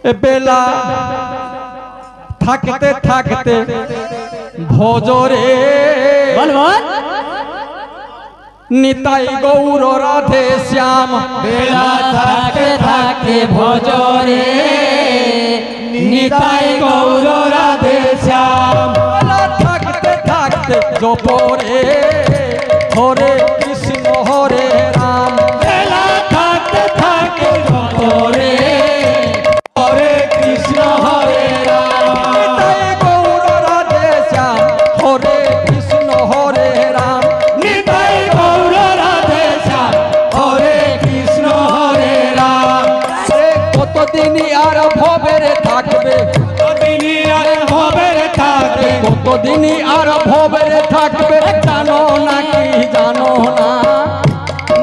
বেলা থাকতে থাকতে ভজরে নিতাই গৌর রাধে শ্যাম বেলা থাকে থাকে ভজরে নিতাই গৌর রাধে শ্যাম বেলা থাকতে থাকতে জপরে হরে কৃষ্ণ হরে রাম বেলা থাকতে থাকে জপরে হরে কৃষ্ণ হরে রাম নিতাই গৌর রাধে শ্যাম হরে কৃষ্ণ হরে রাম নিতাই গৌর রাধে শ্যাম হরে কৃষ্ণ হরে রাম কতদিনই আর ভবের থাকবে কতদিনই আর ভবের থাকবে কতদিনই আর ভবের থাকবে জানো না কি জানো না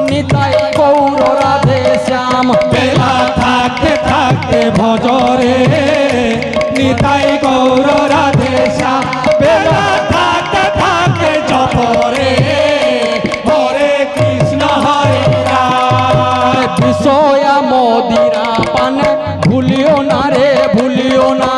নিতাই গৌর রাধে শ্যাম বেলা থাকতে থাকতে ভজরে নিতাই গৌর রাধে শ্যাম বেলা থাকতে থাকতে জপরে হরে কৃষ্ণ হরে রাম বিষয়া মদিরা পান ভুলিও না রে ভুলিও না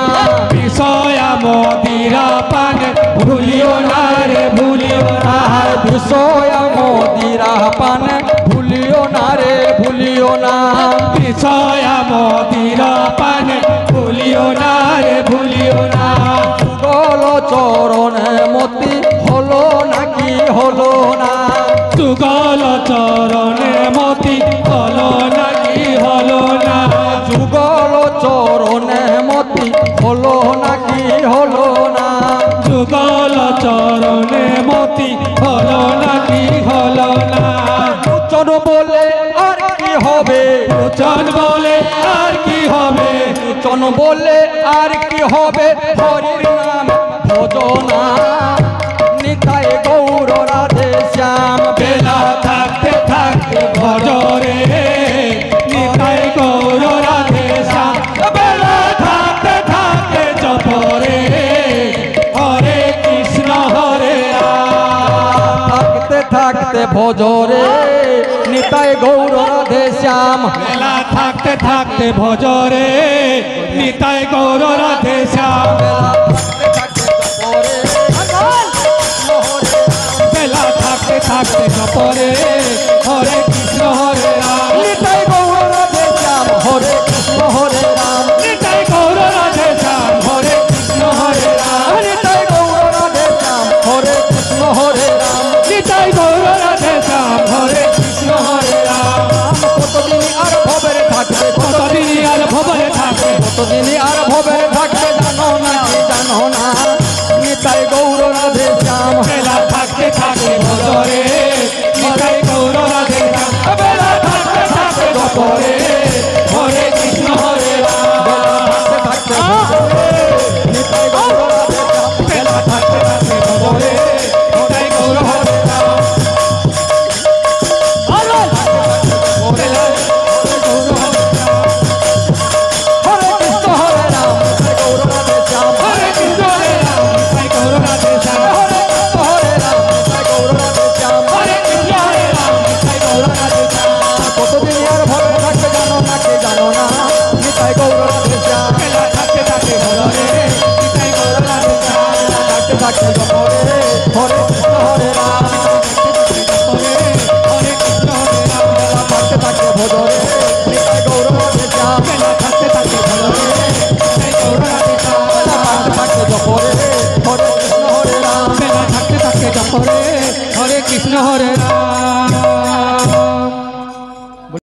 বিষয় মদিরা পান ভুলিও না রে ভুলিও না বিষয়া মদিরা পান ভুলিও না রে ভুলিও না বিষয় মদিরা পান ভুলিও না রে ভুলিও না যুগল চরণ মতি হলো নাকি হলো না যুগল চরণে মতি হলো নাকি হলো না যুগল চরণ মতি হলো নাকি হলো না যুগল চরণে মতি হলো নাকি হলো না চন বলে আর কি হবে লোচন বলে আর কি হবে চন বলে আর কি হবে হরির নাম ভজনা নিতাই গৌর রাধে শ্যাম বেলা থাকতে থাকতে ভজরে নিতাই গৌর রাধে শ্যাম বেলা থাকতে থাকতে জপরে হরে কৃষ্ণ হরে রাম থাকতে থাকতে ভজরে নিতাই গৌর রাধে শ্যাম বেলা থাকতে থাকতে ভজরে নিতাই গৌর রাধে শ্যাম বেলা থাকতে থাকতে জপরে হরে কৃষ্ণ হরে রাম নিতাই গৌর রাধে শ্যাম হরে কৃষ্ণ হরে রাম নিতাই গৌর রাধে শ্যাম হরে কৃষ্ণ হরে রাম নিতাই গৌর রাধে শ্যাম হরে কৃষ্ণ হরে রাম নিতাই গৌর রাধে শ্যাম হরে কৃষ্ণ হরে রাম কতদিনই আর ভবের থাকবে কতদিনই আর ভবরে থাকবে কতদিনই আর ভবের থাকবে জানো না কি জানো না নিতাই গৌর রাধে শ্যাম বেলা থাকতে থাকতে ভজরে নিতাই গৌর রাধে শ্যাম বেলা থাকতে থাকতে জপরে হরে কৃষ্ণ হরে রাম থাকতে নিতাই গৌর রাধে শ্যাম বেলা থাকতে থাকতে ভজরে নিতাই গৌর হরে রাম বেলা গৌর হরে রাম হরে কৃষ্ণ হরে রাম নিতাই গৌর রাধে শ্যাম হরে কৃষ্ণ হরে রাম নিতাই গৌর রাধে শ্যাম হরে কৃষ্ণ হরে রাম নিতাই গৌর রাধে শ্যাম হরে কৃষ্ণ হরে রাম নিতাই গৌর রাধে শ্যাম কতদিন আর ভবের থাকবে জানো না কি জানো না নিতাই গৌর রাধে শ্যাম বেলা থাকতে থাকতে ভজরে নিতাই গৌর রাধে শ্যাম থাকতে থাকতে জপরে হরে কৃষ্ণ হরে রাম হরে কৃষ্ণ হরে রাম থাকতে থাকতে ভজরে নিতাই গৌর রাধে শ্যাম বেলা থাকতে থাকতে ভজরে নিতাই গৌর রাধে শ্যাম থাকতে থাকতে জপরে হরে কৃষ্ণ হরে রাম বেলা থাকতে থাকতে জপরে হরে কৃষ্ণ হরে রাম